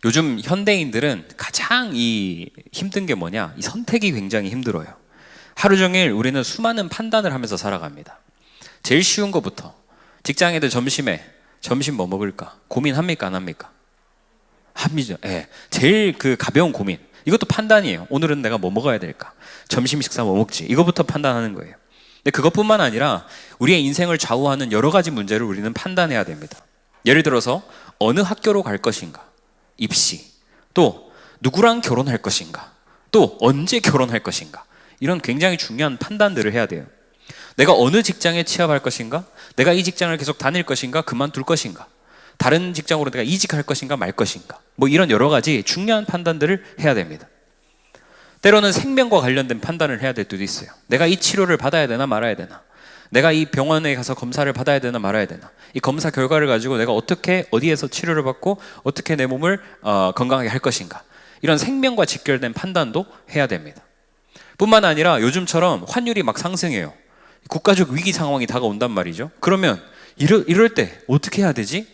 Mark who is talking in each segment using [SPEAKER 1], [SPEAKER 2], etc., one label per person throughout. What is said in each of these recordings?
[SPEAKER 1] 요즘 현대인들은 가장 힘든 게 뭐냐? 이 선택이 굉장히 힘들어요. 하루 종일 우리는 수많은 판단을 하면서 살아갑니다. 제일 쉬운 것부터 직장애들 점심 뭐 먹을까? 고민합니까? 안 합니까? 합니다. 예. 제일 가벼운 고민. 이것도 판단이에요. 오늘은 내가 뭐 먹어야 될까? 점심 식사 뭐 먹지? 이거부터 판단하는 거예요. 근데 그것뿐만 아니라 우리의 인생을 좌우하는 여러 가지 문제를 우리는 판단해야 됩니다. 예를 들어서 어느 학교로 갈 것인가? 입시. 또 누구랑 결혼할 것인가? 또 언제 결혼할 것인가? 이런 굉장히 중요한 판단들을 해야 돼요. 내가 어느 직장에 취업할 것인가? 내가 이 직장을 계속 다닐 것인가? 그만둘 것인가? 다른 직장으로 내가 이직할 것인가 말 것인가? 뭐 이런 여러 가지 중요한 판단들을 해야 됩니다. 때로는 생명과 관련된 판단을 해야 될 때도 있어요. 내가 이 치료를 받아야 되나 말아야 되나? 내가 이 병원에 가서 검사를 받아야 되나 말아야 되나? 이 검사 결과를 가지고 내가 어떻게 어디에서 치료를 받고 어떻게 내 몸을 건강하게 할 것인가? 이런 생명과 직결된 판단도 해야 됩니다. 뿐만 아니라 요즘처럼 환율이 막 상승해요. 국가적 위기 상황이 다가온단 말이죠. 그러면 이럴 때 어떻게 해야 되지?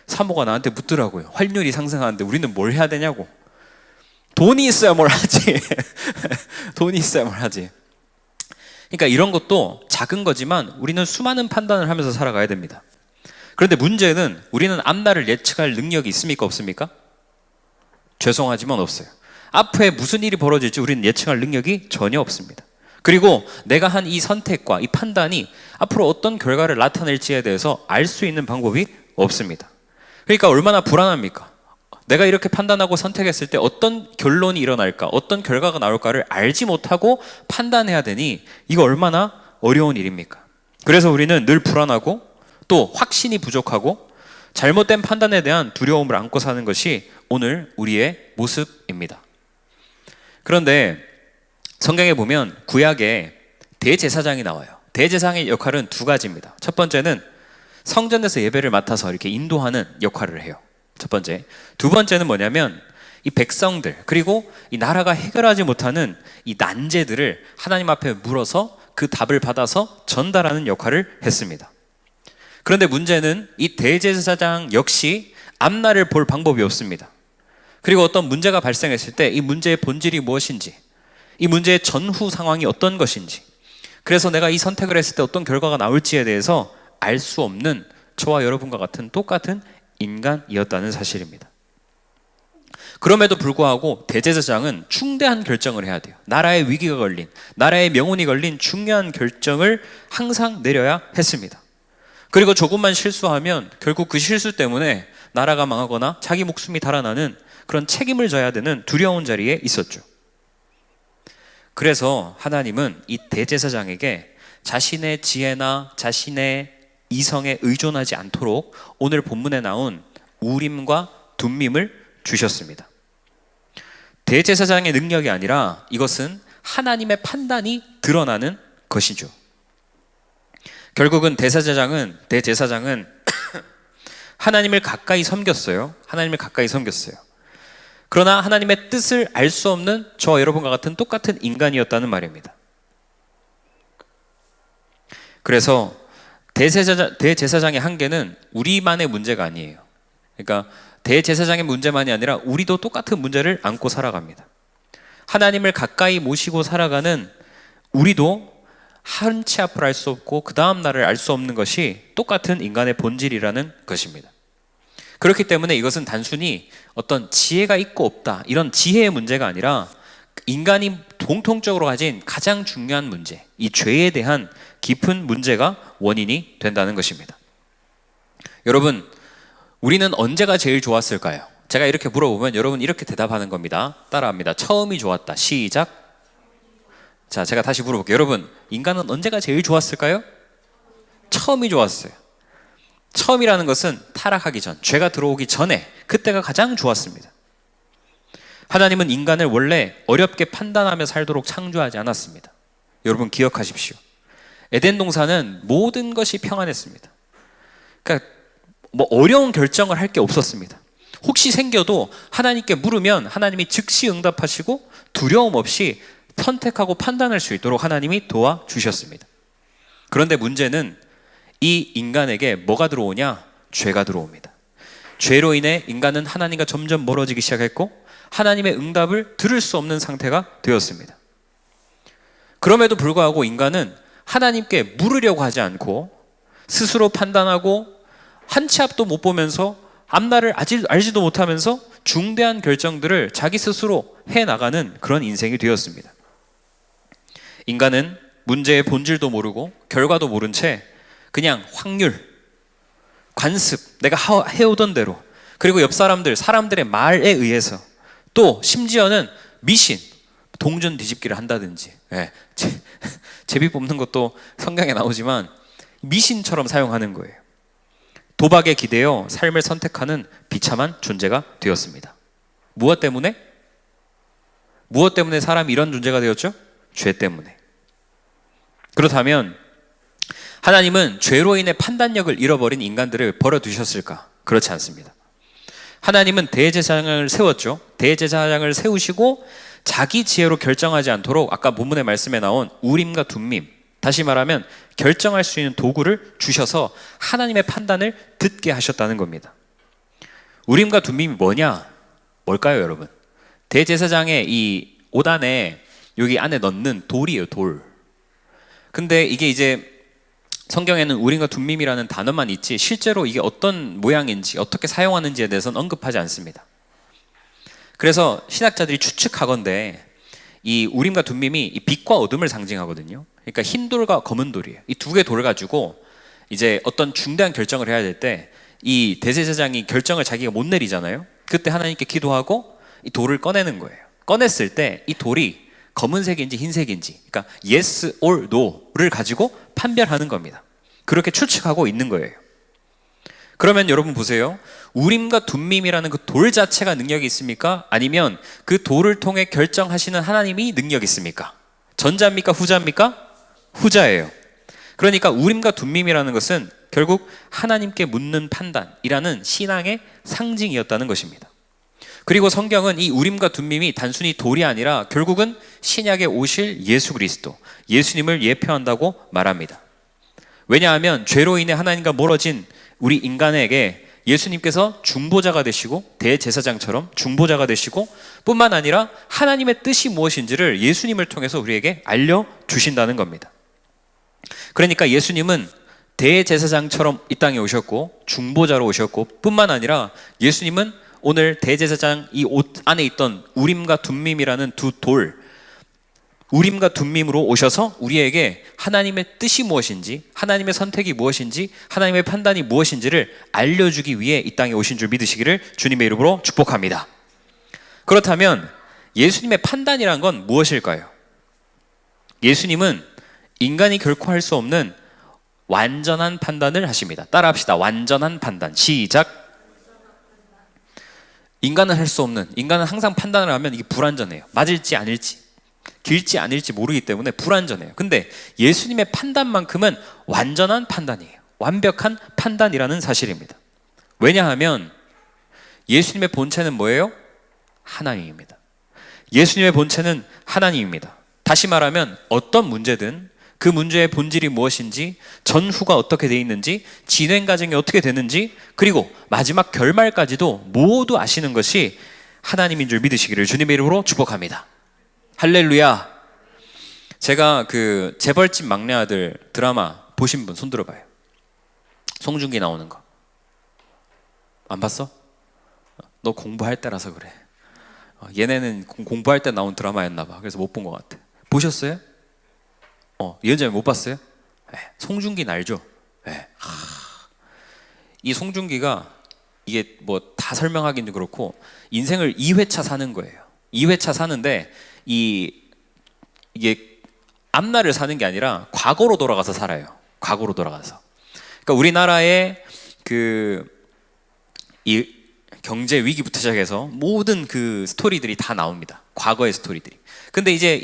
[SPEAKER 1] 사모가 나한테 묻더라고요. 환율이 상승하는데 우리는 뭘 해야 되냐고. 돈이 있어야 뭘 하지. 돈이 있어야 뭘 하지. 그러니까 이런 것도 작은 거지만 우리는 수많은 판단을 하면서 살아가야 됩니다. 그런데 문제는 우리는 앞날을 예측할 능력이 있습니까? 없습니까? 죄송하지만 없어요. 앞에 무슨 일이 벌어질지 우리는 예측할 능력이 전혀 없습니다. 그리고 내가 한 이 선택과 이 판단이 앞으로 어떤 결과를 나타낼지에 대해서 알 수 있는 방법이 없습니다. 그러니까 얼마나 불안합니까? 내가 이렇게 판단하고 선택했을 때 어떤 결론이 일어날까, 어떤 결과가 나올까를 알지 못하고 판단해야 되니 이거 얼마나 어려운 일입니까? 그래서 우리는 늘 불안하고 또 확신이 부족하고 잘못된 판단에 대한 두려움을 안고 사는 것이 오늘 우리의 모습입니다. 그런데 성경에 보면 구약에 대제사장이 나와요. 대제사장의 역할은 두 가지입니다. 첫 번째는 성전에서 예배를 맡아서 이렇게 인도하는 역할을 해요. 첫 번째. 두 번째는 뭐냐면 이 백성들 그리고 이 나라가 해결하지 못하는 이 난제들을 하나님 앞에 물어서 그 답을 받아서 전달하는 역할을 했습니다. 그런데 문제는 이 대제사장 역시 앞날을 볼 방법이 없습니다. 그리고 어떤 문제가 발생했을 때 이 문제의 본질이 무엇인지, 이 문제의 전후 상황이 어떤 것인지, 그래서 내가 이 선택을 했을 때 어떤 결과가 나올지에 대해서 알 수 없는 저와 여러분과 같은 똑같은 인간이었다는 사실입니다. 그럼에도 불구하고 대제사장은 중대한 결정을 해야 돼요. 나라의 위기가 걸린, 나라의 명운이 걸린 중요한 결정을 항상 내려야 했습니다. 그리고 조금만 실수하면 결국 그 실수 때문에 나라가 망하거나 자기 목숨이 달아나는 그런 책임을 져야 되는 두려운 자리에 있었죠. 그래서 하나님은 이 대제사장에게 자신의 지혜나 자신의 이성에 의존하지 않도록 오늘 본문에 나온 우림과 둠밈을 주셨습니다. 대제사장의 능력이 아니라 이것은 하나님의 판단이 드러나는 것이죠. 결국은 대제사장은 하나님을 가까이 섬겼어요. 하나님을 가까이 섬겼어요. 그러나 하나님의 뜻을 알 수 없는 저와 여러분과 같은 똑같은 인간이었다는 말입니다. 그래서 대제사장의 한계는 우리만의 문제가 아니에요. 그러니까 대제사장의 문제만이 아니라 우리도 똑같은 문제를 안고 살아갑니다. 하나님을 가까이 모시고 살아가는 우리도 한 치 앞을 알 수 없고 그 다음 날을 알 수 없는 것이 똑같은 인간의 본질이라는 것입니다. 그렇기 때문에 이것은 단순히 어떤 지혜가 있고 없다 이런 지혜의 문제가 아니라 인간이 공통적으로 가진 가장 중요한 문제, 이 죄에 대한 깊은 문제가 원인이 된다는 것입니다. 여러분, 우리는 언제가 제일 좋았을까요? 제가 이렇게 물어보면 여러분 이렇게 대답하는 겁니다. 따라합니다. 처음이 좋았다. 시작. 자, 제가 다시 물어볼게요. 여러분, 인간은 언제가 제일 좋았을까요? 처음이 좋았어요. 처음이라는 것은 타락하기 전, 죄가 들어오기 전에 그때가 가장 좋았습니다. 하나님은 인간을 원래 어렵게 판단하며 살도록 창조하지 않았습니다. 여러분 기억하십시오. 에덴 동산은 모든 것이 평안했습니다. 그러니까 뭐 어려운 결정을 할 게 없었습니다. 혹시 생겨도 하나님께 물으면 하나님이 즉시 응답하시고 두려움 없이 선택하고 판단할 수 있도록 하나님이 도와주셨습니다. 그런데 문제는 이 인간에게 뭐가 들어오냐? 죄가 들어옵니다. 죄로 인해 인간은 하나님과 점점 멀어지기 시작했고 하나님의 응답을 들을 수 없는 상태가 되었습니다. 그럼에도 불구하고 인간은 하나님께 물으려고 하지 않고 스스로 판단하고 한 치 앞도 못 보면서 앞날을 알지도 못하면서 중대한 결정들을 자기 스스로 해나가는 그런 인생이 되었습니다. 인간은 문제의 본질도 모르고 결과도 모른 채 그냥 확률, 관습, 내가 해오던 대로, 그리고 옆 사람들의 말에 의해서, 또 심지어는 미신, 동전 뒤집기를 한다든지, 제비 뽑는 것도 성경에 나오지만 미신처럼 사용하는 거예요. 도박에 기대어 삶을 선택하는 비참한 존재가 되었습니다. 무엇 때문에? 무엇 때문에 사람이 이런 존재가 되었죠? 죄 때문에. 그렇다면 하나님은 죄로 인해 판단력을 잃어버린 인간들을 버려두셨을까? 그렇지 않습니다. 하나님은 대제사장을 세웠죠. 대제사장을 세우시고 자기 지혜로 결정하지 않도록 아까 본문의 말씀에 나온 우림과 둠밈, 다시 말하면 결정할 수 있는 도구를 주셔서 하나님의 판단을 듣게 하셨다는 겁니다. 우림과 둠밈이 뭐냐? 뭘까요, 여러분? 대제사장의 이 옷안에 여기 안에 넣는 돌이에요, 돌. 근데 이게 이제 성경에는 우림과 둠밈이라는 단어만 있지 실제로 이게 어떤 모양인지 어떻게 사용하는지에 대해서는 언급하지 않습니다. 그래서 신학자들이 추측하건대 이 우림과 둠밈이 이 빛과 어둠을 상징하거든요. 그러니까 흰 돌과 검은 돌이에요. 이 두 개 돌을 가지고 이제 어떤 중대한 결정을 해야 될 때 이 대제사장이 결정을 자기가 못 내리잖아요. 그때 하나님께 기도하고 이 돌을 꺼내는 거예요. 꺼냈을 때 이 돌이 검은색인지 흰색인지, 그러니까 yes or no를 가지고 판별하는 겁니다. 그렇게 추측하고 있는 거예요. 그러면 여러분 보세요. 우림과 둠밈이라는 그 돌 자체가 능력이 있습니까? 아니면 그 돌을 통해 결정하시는 하나님이 능력이 있습니까? 전자입니까? 후자입니까? 후자예요. 그러니까 우림과 둠밈이라는 것은 결국 하나님께 묻는 판단이라는 신앙의 상징이었다는 것입니다. 그리고 성경은 이 우림과 둠밈이 단순히 돌이 아니라 결국은 신약에 오실 예수 그리스도, 예수님을 예표한다고 말합니다. 왜냐하면 죄로 인해 하나님과 멀어진 우리 인간에게 예수님께서 중보자가 되시고 대제사장처럼 중보자가 되시고 뿐만 아니라 하나님의 뜻이 무엇인지를 예수님을 통해서 우리에게 알려주신다는 겁니다. 그러니까 예수님은 대제사장처럼 이 땅에 오셨고 중보자로 오셨고 뿐만 아니라 예수님은 오늘 대제사장 이 옷 안에 있던 우림과 둠밈이라는 두 돌, 우림과 둠밈으로 오셔서 우리에게 하나님의 뜻이 무엇인지, 하나님의 선택이 무엇인지, 하나님의 판단이 무엇인지를 알려주기 위해 이 땅에 오신 줄 믿으시기를 주님의 이름으로 축복합니다. 그렇다면 예수님의 판단이란 건 무엇일까요? 예수님은 인간이 결코 할 수 없는 완전한 판단을 하십니다. 따라합시다. 완전한 판단. 시작. 인간은 할 수 없는, 인간은 항상 판단을 하면 이게 불완전해요. 맞을지 아닐지, 길지 않을지 모르기 때문에 불완전해요. 근데 예수님의 판단만큼은 완전한 판단이에요. 완벽한 판단이라는 사실입니다. 왜냐하면 예수님의 본체는 뭐예요? 하나님입니다. 예수님의 본체는 하나님입니다. 다시 말하면 어떤 문제든 그 문제의 본질이 무엇인지, 전후가 어떻게 되어 있는지, 진행 과정이 어떻게 되는지, 그리고 마지막 결말까지도 모두 아시는 것이 하나님인 줄 믿으시기를 주님의 이름으로 축복합니다. 할렐루야. 제가 그 재벌집 막내 아들 드라마 보신 분 손 들어봐요. 송중기 나오는 거 안 봤어? 너 공부할 때라서 그래. 얘네는 공부할 때 나온 드라마였나 봐. 그래서 못 본 것 같아. 보셨어요? 예전에 못 봤어요? 송중기는 알죠? 이 송중기가 이게 뭐 다 설명하기는 그렇고 인생을 2회차 사는 거예요. 2회차 사는데 이게 앞날을 사는 게 아니라 과거로 돌아가서 살아요. 과거로 돌아가서. 그러니까 우리나라의 이 경제 위기부터 시작해서 모든 그 스토리들이 다 나옵니다. 과거의 스토리들이. 근데 이제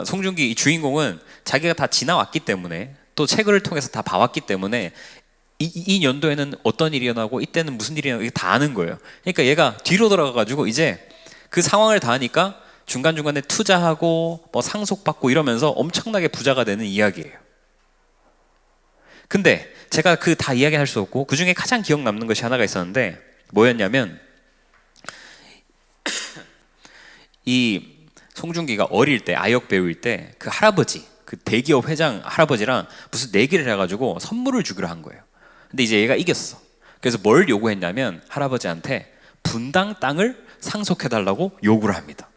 [SPEAKER 1] 송중기 이 주인공은 자기가 다 지나왔기 때문에 또 책을 통해서 다 봐왔기 때문에 이 연도에는 어떤 일이 일어나고 이때는 무슨 일이 일어나고 다 아는 거예요. 그러니까 얘가 뒤로 돌아가가지고 이제 그 상황을 다 하니까 중간중간에 투자하고 뭐 상속받고 이러면서 엄청나게 부자가 되는 이야기예요. 근데 제가 그 다 이야기할 수 없고 그 중에 가장 기억 남는 것이 하나가 있었는데 뭐였냐면 이 송중기가 어릴 때 아역 배우일 때 그 할아버지, 그 대기업 회장 할아버지랑 무슨 내기를 해가지고 선물을 주기로 한 거예요. 근데 이제 얘가 이겼어. 그래서 뭘 요구했냐면 할아버지한테 분당 땅을 상속해달라고 요구를 합니다.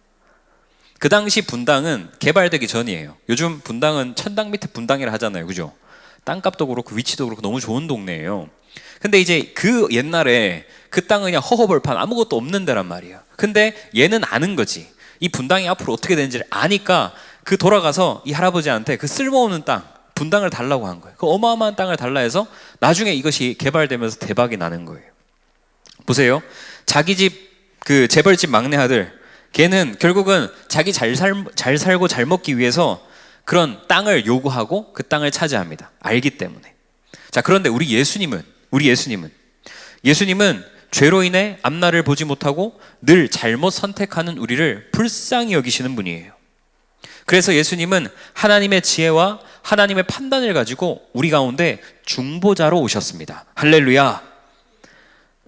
[SPEAKER 1] 그 당시 분당은 개발되기 전이에요. 요즘 분당은 천당 밑에 분당이라 하잖아요, 그죠? 땅값도 그렇고 위치도 그렇고 너무 좋은 동네예요. 근데 이제 그 옛날에 그 땅은 그냥 허허벌판 아무것도 없는 데란 말이에요. 근데 얘는 아는 거지. 이 분당이 앞으로 어떻게 되는지를 아니까 그 돌아가서 이 할아버지한테 그 쓸모없는 땅, 분당을 달라고 한 거예요. 그 어마어마한 땅을 달라 해서 나중에 이것이 개발되면서 대박이 나는 거예요. 보세요. 자기 집 그 재벌집 막내 아들, 걔는 결국은 자기 잘 살고 잘 먹기 위해서 그런 땅을 요구하고 그 땅을 차지합니다. 알기 때문에. 자, 그런데 우리 예수님은 죄로 인해 앞날을 보지 못하고 늘 잘못 선택하는 우리를 불쌍히 여기시는 분이에요. 그래서 예수님은 하나님의 지혜와 하나님의 판단을 가지고 우리 가운데 중보자로 오셨습니다. 할렐루야.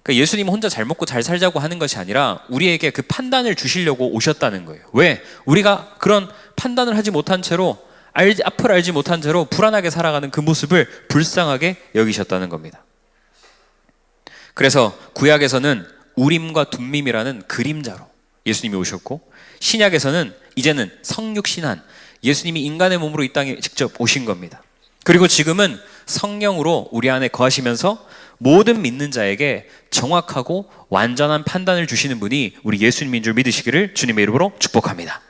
[SPEAKER 1] 그러니까 예수님은 혼자 잘 먹고 잘 살자고 하는 것이 아니라 우리에게 그 판단을 주시려고 오셨다는 거예요. 왜? 우리가 그런 판단을 하지 못한 채로 앞을 알지 못한 채로 불안하게 살아가는 그 모습을 불쌍하게 여기셨다는 겁니다. 그래서 구약에서는 우림과 둠밈이라는 그림자로 예수님이 오셨고, 신약에서는 이제는 성육신한 예수님이 인간의 몸으로 이 땅에 직접 오신 겁니다. 그리고 지금은 성령으로 우리 안에 거하시면서 모든 믿는 자에게 정확하고 완전한 판단을 주시는 분이 우리 예수님인 줄 믿으시기를 주님의 이름으로 축복합니다.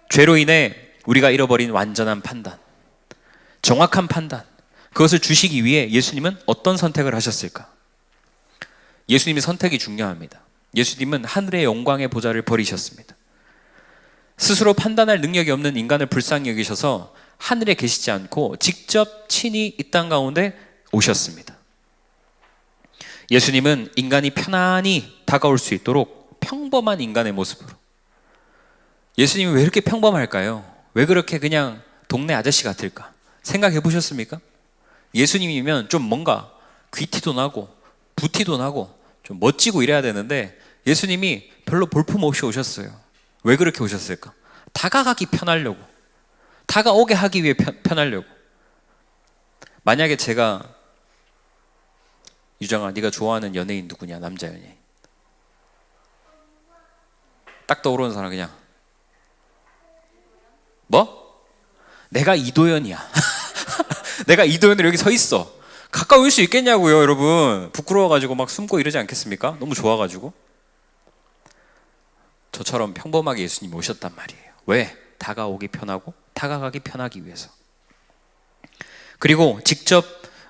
[SPEAKER 1] 죄로 인해 우리가 잃어버린 완전한 판단, 정확한 판단, 그것을 주시기 위해 예수님은 어떤 선택을 하셨을까? 예수님의 선택이 중요합니다. 예수님은 하늘의 영광의 보좌를 버리셨습니다. 스스로 판단할 능력이 없는 인간을 불쌍히 여기셔서 하늘에 계시지 않고 직접 친히 이 땅 가운데 오셨습니다. 예수님은 인간이 편안히 다가올 수 있도록 평범한 인간의 모습으로. 예수님이 왜 이렇게 평범할까요? 왜 그렇게 그냥 동네 아저씨 같을까? 생각해 보셨습니까? 예수님이면 좀 뭔가 귀티도 나고 부티도 나고 좀 멋지고 이래야 되는데 예수님이 별로 볼품없이 오셨어요. 왜 그렇게 오셨을까? 다가가기 편하려고, 다가오게 하기 위해 편하려고. 만약에 제가 유정아, 네가 좋아하는 연예인 누구냐? 남자 연예인. 딱 떠오르는 사람 그냥 뭐? 내가 이도현이야. 내가 이도현으로 여기 서 있어. 가까이 올 수 있겠냐고요, 여러분. 부끄러워가지고 막 숨고 이러지 않겠습니까? 너무 좋아가지고. 저처럼 평범하게 예수님이 오셨단 말이에요. 왜? 다가오기 편하고 다가가기 편하기 위해서. 그리고 직접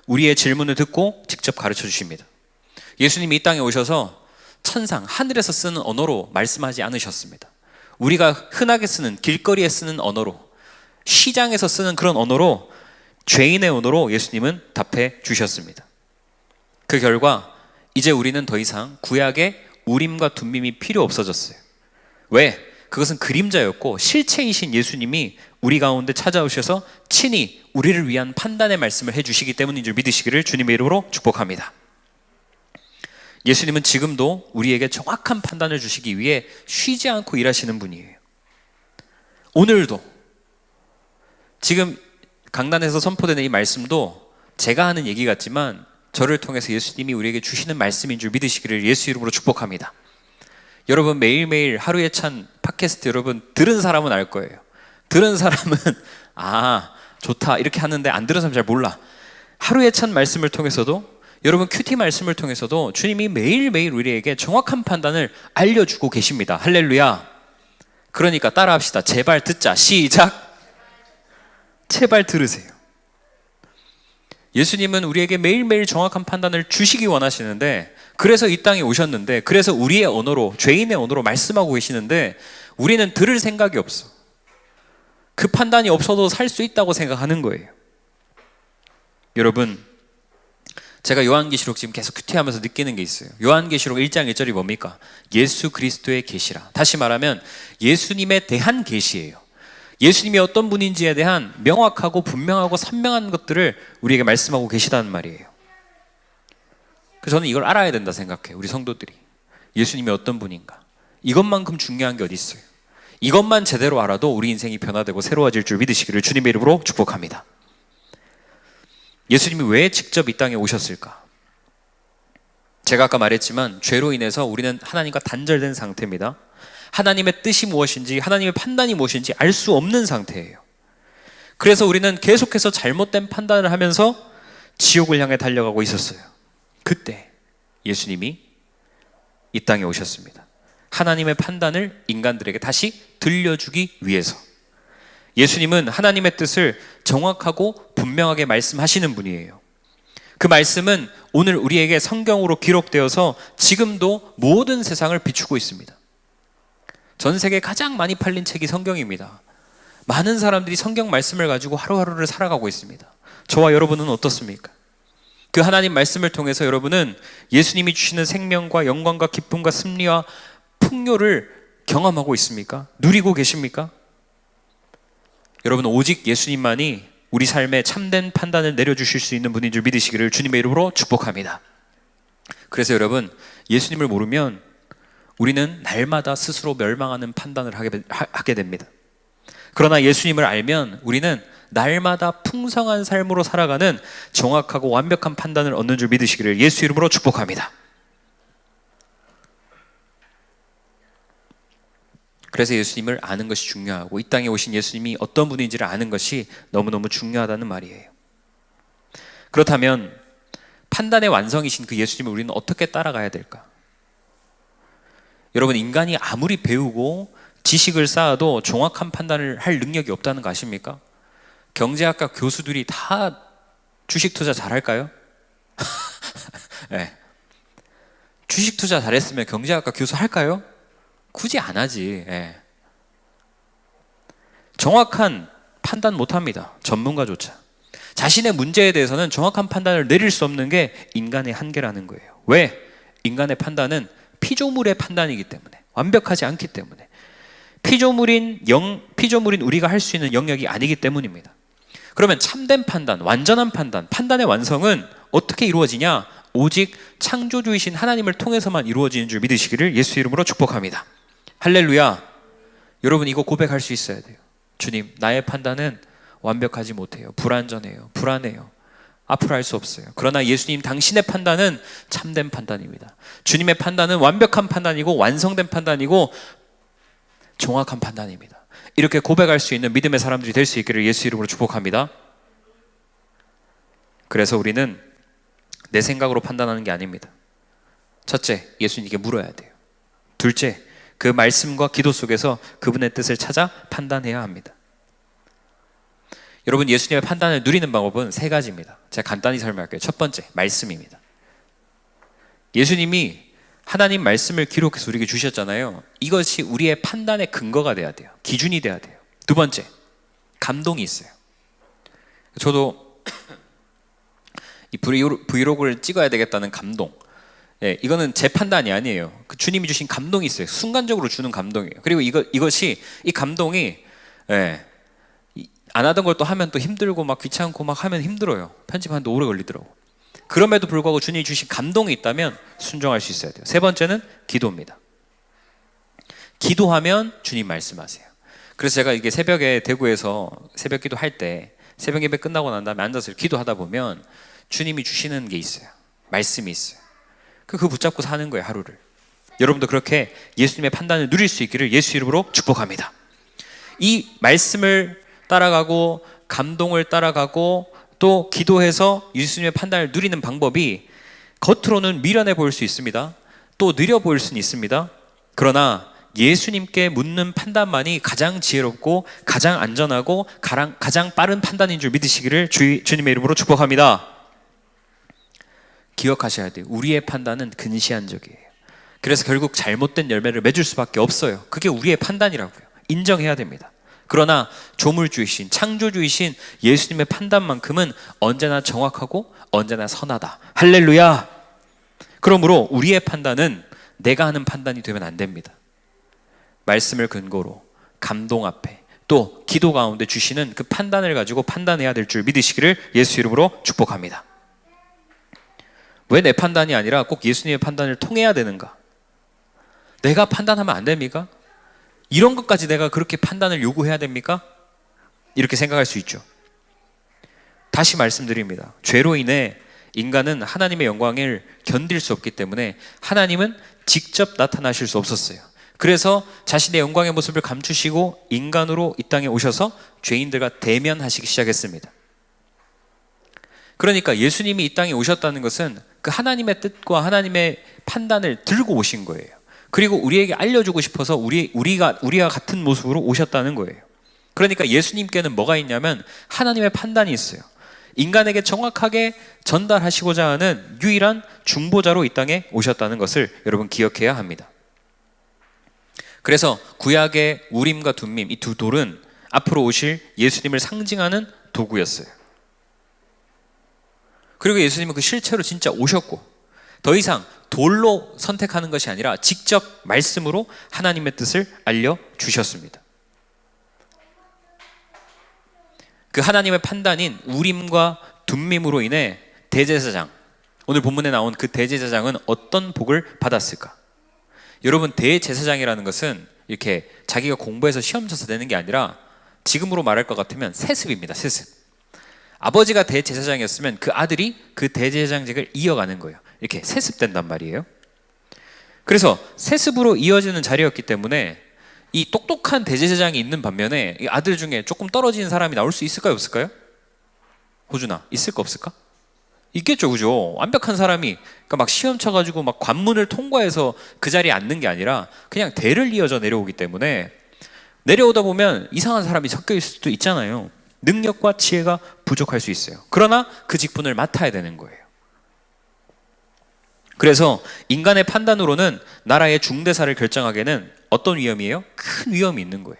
[SPEAKER 1] 우리의 질문을 듣고 직접 가르쳐 주십니다. 예수님이 이 땅에 오셔서 천상, 하늘에서 쓰는 언어로 말씀하지 않으셨습니다. 우리가 흔하게 쓰는, 길거리에 쓰는 언어로, 시장에서 쓰는 그런 언어로, 죄인의 언어로 예수님은 답해 주셨습니다. 그 결과 이제 우리는 더 이상 구약의 우림과 둠밈이 필요 없어졌어요. 왜? 그것은 그림자였고 실체이신 예수님이 우리 가운데 찾아오셔서 친히 우리를 위한 판단의 말씀을 해주시기 때문인 줄 믿으시기를 주님의 이름으로 축복합니다. 예수님은 지금도 우리에게 정확한 판단을 주시기 위해 쉬지 않고 일하시는 분이에요. 오늘도 지금 강단에서 선포되는 이 말씀도 제가 하는 얘기 같지만 저를 통해서 예수님이 우리에게 주시는 말씀인 줄 믿으시기를 예수 이름으로 축복합니다. 여러분 매일매일 하루에 찬 팟캐스트 여러분 들은 사람은 알 거예요. 들은 사람은 아 좋다 이렇게 하는데 안 들은 사람은 잘 몰라. 하루에 찬 말씀을 통해서도 여러분 큐티 말씀을 통해서도 주님이 매일매일 우리에게 정확한 판단을 알려주고 계십니다. 할렐루야. 그러니까 따라합시다. 제발 듣자. 시작. 제발 들으세요. 예수님은 우리에게 매일매일 정확한 판단을 주시기 원하시는데 그래서 이 땅에 오셨는데 그래서 우리의 언어로 죄인의 언어로 말씀하고 계시는데 우리는 들을 생각이 없어. 그 판단이 없어도 살 수 있다고 생각하는 거예요. 여러분 제가 요한계시록 지금 계속 큐티하면서 느끼는 게 있어요. 요한계시록 1장 1절이 뭡니까? 예수 그리스도의 계시라. 다시 말하면 예수님에 대한 계시예요. 예수님이 어떤 분인지에 대한 명확하고 분명하고 선명한 것들을 우리에게 말씀하고 계시다는 말이에요. 그래서 저는 이걸 알아야 된다 생각해요. 우리 성도들이 예수님이 어떤 분인가, 이것만큼 중요한 게 어디 있어요. 이것만 제대로 알아도 우리 인생이 변화되고 새로워질 줄 믿으시기를 주님의 이름으로 축복합니다. 예수님이 왜 직접 이 땅에 오셨을까? 제가 아까 말했지만 죄로 인해서 우리는 하나님과 단절된 상태입니다. 하나님의 뜻이 무엇인지, 하나님의 판단이 무엇인지 알 수 없는 상태예요. 그래서 우리는 계속해서 잘못된 판단을 하면서 지옥을 향해 달려가고 있었어요. 그때 예수님이 이 땅에 오셨습니다. 하나님의 판단을 인간들에게 다시 들려주기 위해서. 예수님은 하나님의 뜻을 정확하고 분명하게 말씀하시는 분이에요. 그 말씀은 오늘 우리에게 성경으로 기록되어서 지금도 모든 세상을 비추고 있습니다. 전 세계 가장 많이 팔린 책이 성경입니다. 많은 사람들이 성경 말씀을 가지고 하루하루를 살아가고 있습니다. 저와 여러분은 어떻습니까? 그 하나님 말씀을 통해서 여러분은 예수님이 주시는 생명과 영광과 기쁨과 승리와 풍요를 경험하고 있습니까? 누리고 계십니까? 여러분, 오직 예수님만이 우리 삶에 참된 판단을 내려주실 수 있는 분인 줄 믿으시기를 주님의 이름으로 축복합니다. 그래서 여러분, 예수님을 모르면 우리는 날마다 스스로 멸망하는 판단을 하게 됩니다. 그러나 예수님을 알면 우리는 날마다 풍성한 삶으로 살아가는 정확하고 완벽한 판단을 얻는 줄 믿으시기를 예수 이름으로 축복합니다. 그래서 예수님을 아는 것이 중요하고 이 땅에 오신 예수님이 어떤 분인지를 아는 것이 너무너무 중요하다는 말이에요. 그렇다면 판단의 완성이신 그 예수님을 우리는 어떻게 따라가야 될까? 여러분, 인간이 아무리 배우고 지식을 쌓아도 정확한 판단을 할 능력이 없다는 거 아십니까? 경제학과 교수들이 다 주식 투자 잘할까요? 네. 주식 투자 잘했으면 경제학과 교수 할까요? 굳이 안 하지. 네. 정확한 판단 못합니다. 전문가조차. 자신의 문제에 대해서는 정확한 판단을 내릴 수 없는 게 인간의 한계라는 거예요. 왜? 인간의 판단은 피조물의 판단이기 때문에, 완벽하지 않기 때문에, 피조물인 우리가 할 수 있는 영역이 아니기 때문입니다. 그러면 참된 판단, 완전한 판단, 판단의 완성은 어떻게 이루어지냐? 오직 창조주이신 하나님을 통해서만 이루어지는 줄 믿으시기를 예수 이름으로 축복합니다. 할렐루야. 여러분, 이거 고백할 수 있어야 돼요. 주님, 나의 판단은 완벽하지 못해요. 불완전해요. 불안해요. 앞으로 할 수 없어요. 그러나 예수님, 당신의 판단은 참된 판단입니다. 주님의 판단은 완벽한 판단이고 완성된 판단이고 정확한 판단입니다. 이렇게 고백할 수 있는 믿음의 사람들이 될 수 있기를 예수 이름으로 축복합니다. 그래서 우리는 내 생각으로 판단하는 게 아닙니다. 첫째, 예수님께 물어야 돼요. 둘째, 그 말씀과 기도 속에서 그분의 뜻을 찾아 판단해야 합니다. 여러분, 예수님의 판단을 누리는 방법은 세 가지입니다. 제가 간단히 설명할게요. 첫 번째, 말씀입니다. 예수님이 하나님 말씀을 기록해서 우리에게 주셨잖아요. 이것이 우리의 판단의 근거가 돼야 돼요. 기준이 돼야 돼요. 두 번째, 감동이 있어요. 저도 이 브이로그를 찍어야 되겠다는 감동. 예, 이거는 제 판단이 아니에요. 그 주님이 주신 감동이 있어요. 순간적으로 주는 감동이에요. 그리고 이 감동이, 예, 안 하던 걸 또 하면 또 힘들고 막 귀찮고 막 하면 힘들어요. 편집하는데 오래 걸리더라고. 그럼에도 불구하고 주님이 주신 감동이 있다면 순종할 수 있어야 돼요. 세 번째는 기도입니다. 기도하면 주님 말씀하세요. 그래서 제가 이게 새벽에 대구에서 새벽 기도할 때 새벽 예배 끝나고 난 다음에 앉아서 기도하다 보면 주님이 주시는 게 있어요. 말씀이 있어요. 그거 붙잡고 사는 거예요, 하루를. 여러분도 그렇게 예수님의 판단을 누릴 수 있기를 예수 이름으로 축복합니다. 이 말씀을 따라가고 감동을 따라가고 또 기도해서 예수님의 판단을 누리는 방법이 겉으로는 미련해 보일 수 있습니다. 또 느려 보일 수는 있습니다. 그러나 예수님께 묻는 판단만이 가장 지혜롭고 가장 안전하고 가장 빠른 판단인 줄 믿으시기를 주님의 이름으로 축복합니다. 기억하셔야 돼요. 우리의 판단은 근시안적이에요. 그래서 결국 잘못된 열매를 맺을 수밖에 없어요. 그게 우리의 판단이라고요. 인정해야 됩니다. 그러나 조물주이신 창조주이신 예수님의 판단만큼은 언제나 정확하고 언제나 선하다. 할렐루야. 그러므로 우리의 판단은 내가 하는 판단이 되면 안 됩니다. 말씀을 근거로 감동 앞에 또 기도 가운데 주시는 그 판단을 가지고 판단해야 될 줄 믿으시기를 예수 이름으로 축복합니다. 왜 내 판단이 아니라 꼭 예수님의 판단을 통해야 되는가? 내가 판단하면 안 됩니까? 이런 것까지 내가 그렇게 판단을 요구해야 됩니까? 이렇게 생각할 수 있죠. 다시 말씀드립니다. 죄로 인해 인간은 하나님의 영광을 견딜 수 없기 때문에 하나님은 직접 나타나실 수 없었어요. 그래서 자신의 영광의 모습을 감추시고 인간으로 이 땅에 오셔서 죄인들과 대면하시기 시작했습니다. 그러니까 예수님이 이 땅에 오셨다는 것은 그 하나님의 뜻과 하나님의 판단을 들고 오신 거예요. 그리고 우리에게 알려주고 싶어서 우리가 같은 모습으로 오셨다는 거예요. 그러니까 예수님께는 뭐가 있냐면 하나님의 판단이 있어요. 인간에게 정확하게 전달하시고자 하는 유일한 중보자로 이 땅에 오셨다는 것을 여러분 기억해야 합니다. 그래서 구약의 우림과 둠밈, 이 두 돌은 앞으로 오실 예수님을 상징하는 도구였어요. 그리고 예수님은 그 실체로 진짜 오셨고 더 이상 돌로 선택하는 것이 아니라 직접 말씀으로 하나님의 뜻을 알려주셨습니다. 그 하나님의 판단인 우림과 둠밈으로 인해 대제사장, 오늘 본문에 나온 그 대제사장은 어떤 복을 받았을까? 여러분, 대제사장이라는 것은 이렇게 자기가 공부해서 시험 쳐서 되는 게 아니라 지금으로 말할 것 같으면 세습입니다. 세습. 아버지가 대제사장이었으면 그 아들이 그 대제사장직을 이어가는 거예요. 이렇게 세습된단 말이에요. 그래서 세습으로 이어지는 자리였기 때문에 이 똑똑한 대제사장이 있는 반면에 이 아들 중에 조금 떨어진 사람이 나올 수 있을까요? 없을까요? 호준아, 있을까 없을까? 있겠죠, 그죠? 완벽한 사람이 그러니까 막 시험 쳐가지고 막 관문을 통과해서 그 자리에 앉는 게 아니라 그냥 대를 이어져 내려오기 때문에 내려오다 보면 이상한 사람이 섞여 있을 수도 있잖아요. 능력과 지혜가 부족할 수 있어요. 그러나 그 직분을 맡아야 되는 거예요. 그래서 인간의 판단으로는 나라의 중대사를 결정하기에는 어떤 위험이에요? 큰 위험이 있는 거예요.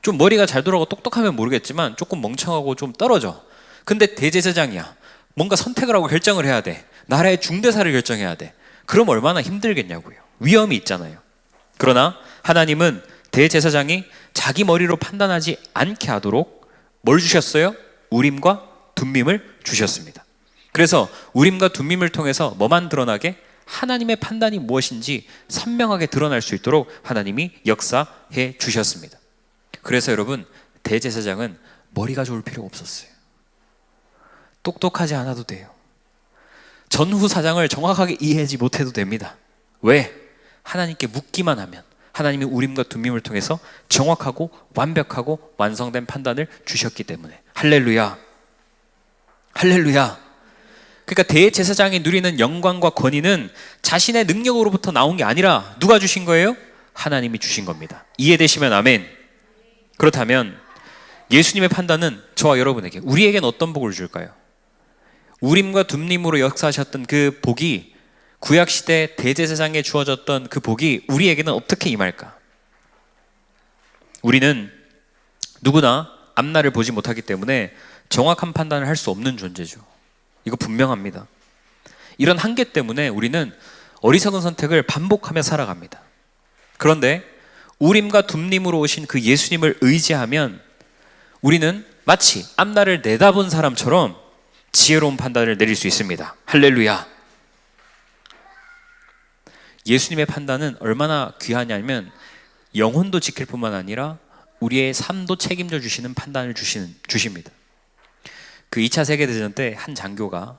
[SPEAKER 1] 좀 머리가 잘 돌아가고 똑똑하면 모르겠지만 조금 멍청하고 좀 떨어져. 근데 대제사장이야. 뭔가 선택을 하고 결정을 해야 돼. 나라의 중대사를 결정해야 돼. 그럼 얼마나 힘들겠냐고요. 위험이 있잖아요. 그러나 하나님은 대제사장이 자기 머리로 판단하지 않게 하도록 뭘 주셨어요? 우림과 둠밈을 주셨습니다. 그래서 우림과 둠밈을 통해서 뭐만 드러나게? 하나님의 판단이 무엇인지 선명하게 드러날 수 있도록 하나님이 역사해 주셨습니다. 그래서 여러분, 대제사장은 머리가 좋을 필요가 없었어요. 똑똑하지 않아도 돼요. 전후 사장을 정확하게 이해하지 못해도 됩니다. 왜? 하나님께 묻기만 하면 하나님이 우림과 둠밈을 통해서 정확하고 완벽하고 완성된 판단을 주셨기 때문에. 할렐루야. 할렐루야. 그러니까 대제사장이 누리는 영광과 권위는 자신의 능력으로부터 나온 게 아니라 누가 주신 거예요? 하나님이 주신 겁니다. 이해되시면 아멘. 그렇다면 예수님의 판단은 저와 여러분에게, 우리에겐 어떤 복을 줄까요? 우림과 둠림으로 역사하셨던 그 복이, 구약시대 대제사장에 주어졌던 그 복이 우리에게는 어떻게 임할까? 우리는 누구나 앞날을 보지 못하기 때문에 정확한 판단을 할 수 없는 존재죠. 이거 분명합니다. 이런 한계 때문에 우리는 어리석은 선택을 반복하며 살아갑니다. 그런데 우림과 둠림으로 오신 그 예수님을 의지하면 우리는 마치 앞날을 내다본 사람처럼 지혜로운 판단을 내릴 수 있습니다. 할렐루야. 예수님의 판단은 얼마나 귀하냐면 영혼도 지킬 뿐만 아니라 우리의 삶도 책임져 주시는 판단을 주십니다. 그 2차 세계대전 때 한 장교가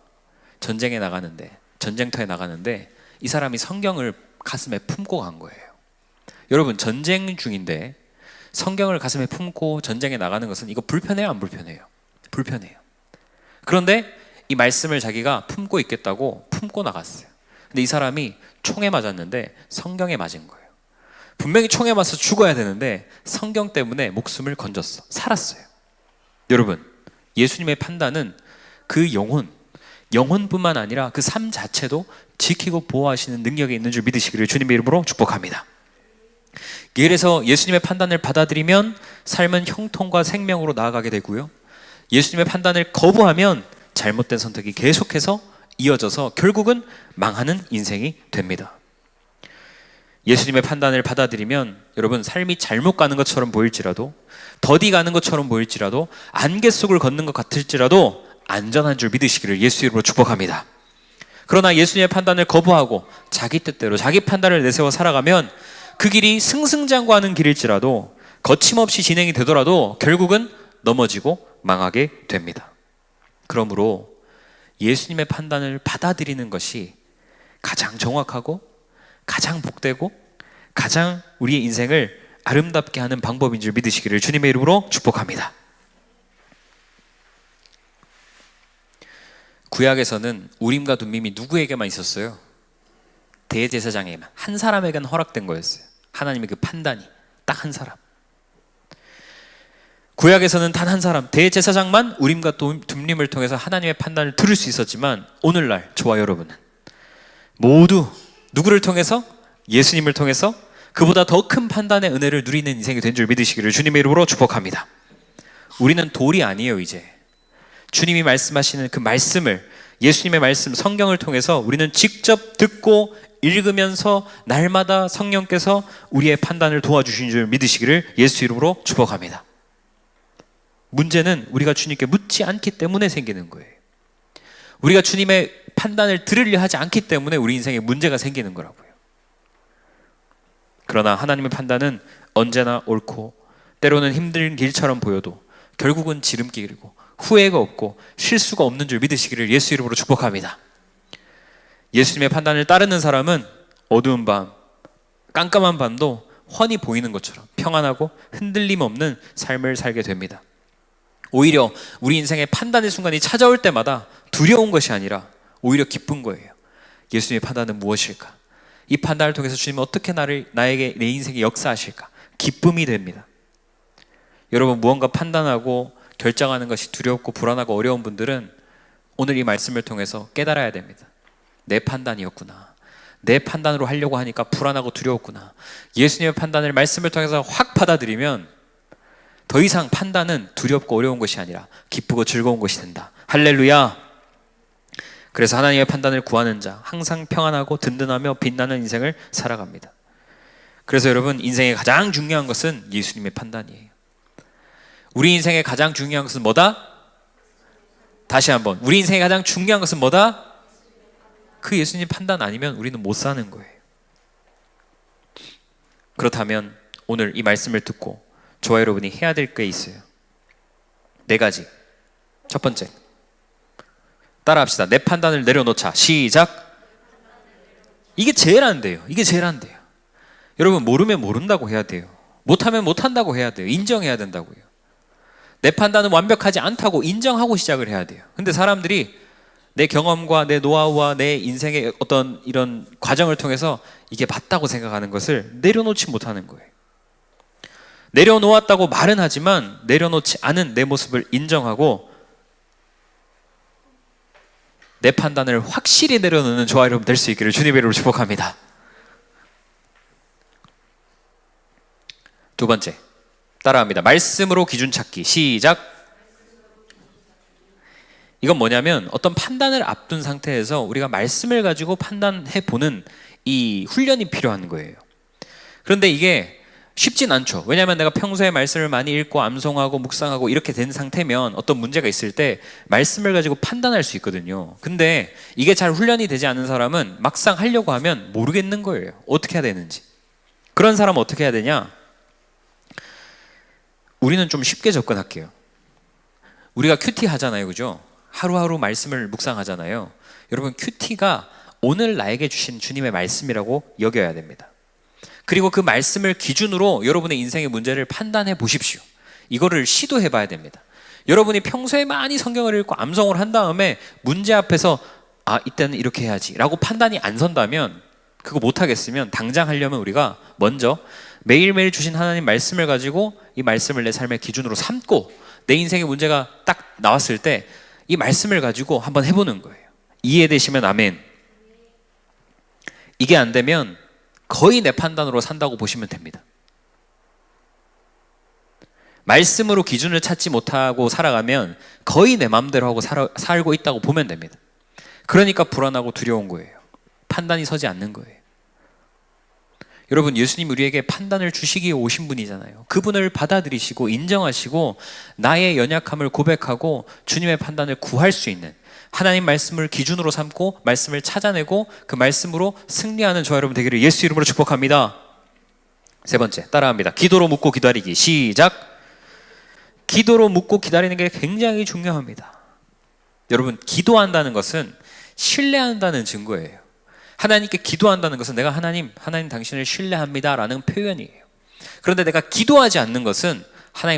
[SPEAKER 1] 전쟁터에 나가는데 이 사람이 성경을 가슴에 품고 간 거예요. 여러분, 전쟁 중인데 성경을 가슴에 품고 전쟁에 나가는 것은 이거 불편해요, 안 불편해요? 불편해요. 그런데 이 말씀을 자기가 품고 있겠다고 품고 나갔어요. 근데 이 사람이 총에 맞았는데 성경에 맞은 거예요. 분명히 총에 맞아서 죽어야 되는데 성경 때문에 목숨을 건졌어. 살았어요. 여러분, 예수님의 판단은 그 영혼뿐만 아니라 그 삶 자체도 지키고 보호하시는 능력이 있는 줄 믿으시기를 주님의 이름으로 축복합니다. 그래서 예수님의 판단을 받아들이면 삶은 형통과 생명으로 나아가게 되고요, 예수님의 판단을 거부하면 잘못된 선택이 계속해서 이어져서 결국은 망하는 인생이 됩니다. 예수님의 판단을 받아들이면 여러분 삶이 잘못 가는 것처럼 보일지라도, 더디 가는 것처럼 보일지라도, 안개 속을 걷는 것 같을지라도 안전한 줄 믿으시기를 예수 이름으로 축복합니다. 그러나 예수님의 판단을 거부하고 자기 뜻대로 자기 판단을 내세워 살아가면 그 길이 승승장구하는 길일지라도, 거침없이 진행이 되더라도 결국은 넘어지고 망하게 됩니다. 그러므로 예수님의 판단을 받아들이는 것이 가장 정확하고 가장 복되고 가장 우리의 인생을 아름답게 하는 방법인 줄 믿으시기를 주님의 이름으로 축복합니다. 구약에서는 우림과 둠밈이 누구에게만 있었어요? 대제사장에게만, 한 사람에게는 허락된 거였어요. 하나님의 그 판단이 딱 한 사람. 구약에서는 단 한 사람, 대제사장만 우림과 둠밈을 통해서 하나님의 판단을 들을 수 있었지만, 오늘날 저와 여러분은 모두 누구를 통해서? 예수님을 통해서 그보다 더 큰 판단의 은혜를 누리는 인생이 된 줄 믿으시기를 주님의 이름으로 축복합니다. 우리는 돌이 아니에요. 이제 주님이 말씀하시는 그 말씀을, 예수님의 말씀, 성경을 통해서 우리는 직접 듣고 읽으면서 날마다 성령께서 우리의 판단을 도와주신 줄 믿으시기를 예수 이름으로 축복합니다. 문제는 우리가 주님께 묻지 않기 때문에 생기는 거예요. 우리가 주님의 판단을 들으려 하지 않기 때문에 우리 인생에 문제가 생기는 거라고요. 그러나 하나님의 판단은 언제나 옳고 때로는 힘든 길처럼 보여도 결국은 지름길이고 후회가 없고 실수가 없는 줄 믿으시기를 예수 이름으로 축복합니다. 예수님의 판단을 따르는 사람은 어두운 밤, 깜깜한 밤도 훤히 보이는 것처럼 평안하고 흔들림 없는 삶을 살게 됩니다. 오히려 우리 인생의 판단의 순간이 찾아올 때마다 두려운 것이 아니라 오히려 기쁜 거예요. 예수님의 판단은 무엇일까? 이 판단을 통해서 주님은 어떻게 나에게 내 인생에 역사하실까? 기쁨이 됩니다. 여러분, 무언가 판단하고 결정하는 것이 두렵고 불안하고 어려운 분들은 오늘 이 말씀을 통해서 깨달아야 됩니다. 내 판단이었구나. 내 판단으로 하려고 하니까 불안하고 두려웠구나. 예수님의 판단을 말씀을 통해서 확 받아들이면 더 이상 판단은 두렵고 어려운 것이 아니라 기쁘고 즐거운 것이 된다. 할렐루야. 그래서 하나님의 판단을 구하는 자 항상 평안하고 든든하며 빛나는 인생을 살아갑니다. 그래서 여러분, 인생의 가장 중요한 것은 예수님의 판단이에요. 우리 인생의 가장 중요한 것은 뭐다? 다시 한번, 우리 인생의 가장 중요한 것은 뭐다? 그 예수님 판단 아니면 우리는 못 사는 거예요. 그렇다면 오늘 이 말씀을 듣고 저와 여러분이 해야 될 게 있어요. 4가지. 첫 번째, 따라합시다. 내 판단을 내려놓자. 시작. 이게 제일 안 돼요. 이게 제일 안 돼요. 여러분, 모르면 모른다고 해야 돼요. 못하면 못한다고 해야 돼요. 인정해야 된다고요. 내 판단은 완벽하지 않다고 인정하고 시작을 해야 돼요. 근데 사람들이 내 경험과 내 노하우와 내 인생의 어떤 이런 과정을 통해서 이게 맞다고 생각하는 것을 내려놓지 못하는 거예요. 내려놓았다고 말은 하지만 내려놓지 않은 내 모습을 인정하고 내 판단을 확실히 내려놓는 저와 여러분 될 수 있기를 주님의 이름으로 축복합니다. 두 번째, 따라합니다. 말씀으로 기준 찾기. 시작. 이건 뭐냐면 어떤 판단을 앞둔 상태에서 우리가 말씀을 가지고 판단해 보는 이 훈련이 필요한 거예요. 그런데 이게 쉽진 않죠. 왜냐하면 내가 평소에 말씀을 많이 읽고 암송하고 묵상하고 이렇게 된 상태면 어떤 문제가 있을 때 말씀을 가지고 판단할 수 있거든요. 근데 이게 잘 훈련이 되지 않은 사람은 막상 하려고 하면 모르겠는 거예요. 어떻게 해야 되는지. 그런 사람은 어떻게 해야 되냐? 우리는 좀 쉽게 접근할게요. 우리가 큐티 하잖아요, 그죠? 하루하루 말씀을 묵상하잖아요. 여러분, 큐티가 오늘 나에게 주신 주님의 말씀이라고 여겨야 됩니다. 그리고 그 말씀을 기준으로 여러분의 인생의 문제를 판단해 보십시오. 이거를 시도해 봐야 됩니다. 여러분이 평소에 많이 성경을 읽고 암송을 한 다음에 문제 앞에서 이때는 이렇게 해야지 라고 판단이 안 선다면, 그거 못하겠으면 당장 하려면 우리가 먼저 매일매일 주신 하나님 말씀을 가지고 이 말씀을 내 삶의 기준으로 삼고 내 인생의 문제가 딱 나왔을 때 이 말씀을 가지고 한번 해보는 거예요. 이해되시면 아멘. 이게 안 되면 거의 내 판단으로 산다고 보시면 됩니다. 말씀으로 기준을 찾지 못하고 살아가면 거의 내 마음대로 하고 살고 있다고 보면 됩니다. 그러니까 불안하고 두려운 거예요. 판단이 서지 않는 거예요. 여러분, 예수님 우리에게 판단을 주시기에 오신 분이잖아요. 그분을 받아들이시고 인정하시고 나의 연약함을 고백하고 주님의 판단을 구할 수 있는, 하나님 말씀을 기준으로 삼고 말씀을 찾아내고 그 말씀으로 승리하는 저와 여러분 되기를 예수 이름으로 축복합니다. 세 번째, 따라합니다. 기도로 묻고 기다리기. 시작. 기도로 묻고 기다리는 게 굉장히 중요합니다. 여러분, 기도한다는 것은 신뢰한다는 증거예요. 하나님께 기도한다는 것은 내가 하나님 당신을 신뢰합니다 라는 표현이에요. 그런데 내가 기도하지 않는 것은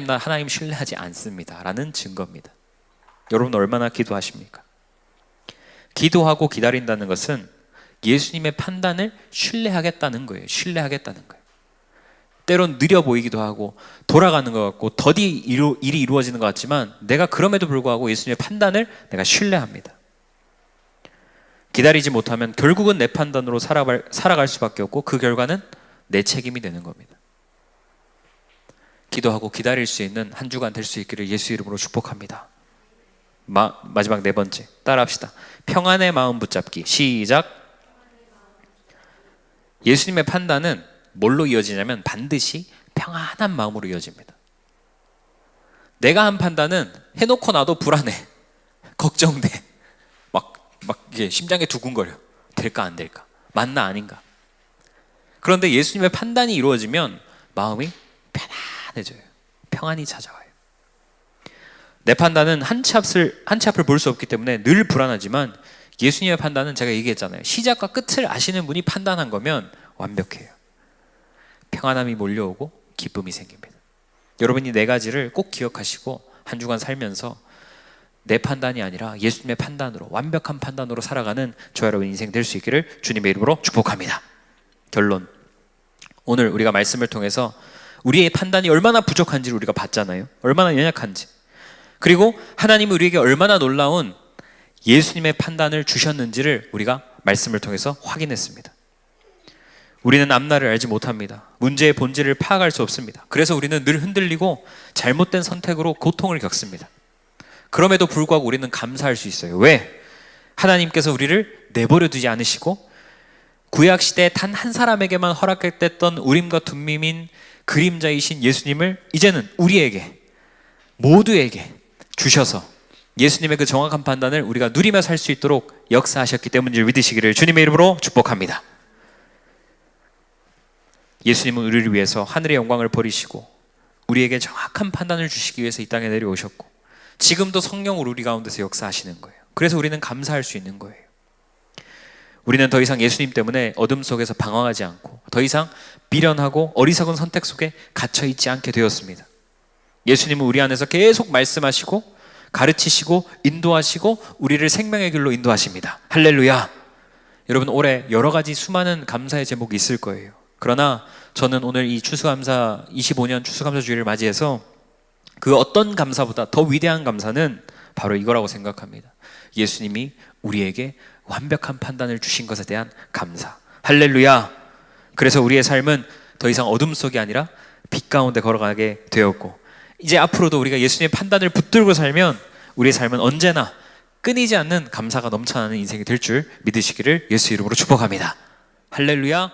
[SPEAKER 1] 나 하나님 신뢰하지 않습니다 라는 증거입니다. 여러분, 얼마나 기도하십니까? 기도하고 기다린다는 것은 예수님의 판단을 신뢰하겠다는 거예요. 신뢰하겠다는 거예요. 때론 느려 보이기도 하고 돌아가는 것 같고 더디 일이 이루어지는 것 같지만 내가 그럼에도 불구하고 예수님의 판단을 내가 신뢰합니다. 기다리지 못하면 결국은 내 판단으로 살아갈 수밖에 없고 그 결과는 내 책임이 되는 겁니다. 기도하고 기다릴 수 있는 한 주간 될 수 있기를 예수 이름으로 축복합니다. 마지막 네 번째, 따라합시다. 평안의 마음 붙잡기. 시작. 예수님의 판단은 뭘로 이어지냐면 반드시 평안한 마음으로 이어집니다. 내가 한 판단은 해놓고 나도 불안해, 걱정돼, 막 이게 심장에 두근거려. 될까 안 될까? 맞나 아닌가? 그런데 예수님의 판단이 이루어지면 마음이 편안해져요. 평안이 찾아와요. 내 판단은 한 치 앞을 볼 수 없기 때문에 늘 불안하지만 예수님의 판단은 제가 얘기했잖아요. 시작과 끝을 아시는 분이 판단한 거면 완벽해요. 평안함이 몰려오고 기쁨이 생깁니다. 여러분이 네 가지를 꼭 기억하시고 한 주간 살면서 내 판단이 아니라 예수님의 판단으로, 완벽한 판단으로 살아가는 저 여러분 인생 될 수 있기를 주님의 이름으로 축복합니다. 결론, 오늘 우리가 말씀을 통해서 우리의 판단이 얼마나 부족한지를 우리가 봤잖아요. 얼마나 연약한지. 그리고 하나님이 우리에게 얼마나 놀라운 예수님의 판단을 주셨는지를 우리가 말씀을 통해서 확인했습니다. 우리는 앞날을 알지 못합니다. 문제의 본질을 파악할 수 없습니다. 그래서 우리는 늘 흔들리고 잘못된 선택으로 고통을 겪습니다. 그럼에도 불구하고 우리는 감사할 수 있어요. 왜? 하나님께서 우리를 내버려 두지 않으시고 구약시대에 단 한 사람에게만 허락했던 우림과 둠밈인 그림자이신 예수님을 이제는 우리에게, 모두에게 주셔서 예수님의 그 정확한 판단을 우리가 누리며 살 수 있도록 역사하셨기 때문인지 믿으시기를 주님의 이름으로 축복합니다. 예수님은 우리를 위해서 하늘의 영광을 버리시고 우리에게 정확한 판단을 주시기 위해서 이 땅에 내려오셨고 지금도 성령으로 우리 가운데서 역사하시는 거예요. 그래서 우리는 감사할 수 있는 거예요. 우리는 더 이상 예수님 때문에 어둠 속에서 방황하지 않고 더 이상 미련하고 어리석은 선택 속에 갇혀있지 않게 되었습니다. 예수님은 우리 안에서 계속 말씀하시고 가르치시고 인도하시고 우리를 생명의 길로 인도하십니다. 할렐루야. 여러분, 올해 여러 가지 수많은 감사의 제목이 있을 거예요. 그러나 저는 오늘 이 추수감사 25년 추수감사 주일을 맞이해서 그 어떤 감사보다 더 위대한 감사는 바로 이거라고 생각합니다. 예수님이 우리에게 완벽한 판단을 주신 것에 대한 감사. 할렐루야. 그래서 우리의 삶은 더 이상 어둠 속이 아니라 빛 가운데 걸어가게 되었고 이제 앞으로도 우리가 예수님의 판단을 붙들고 살면 우리의 삶은 언제나 끊이지 않는 감사가 넘쳐나는 인생이 될 줄 믿으시기를 예수 이름으로 축복합니다. 할렐루야.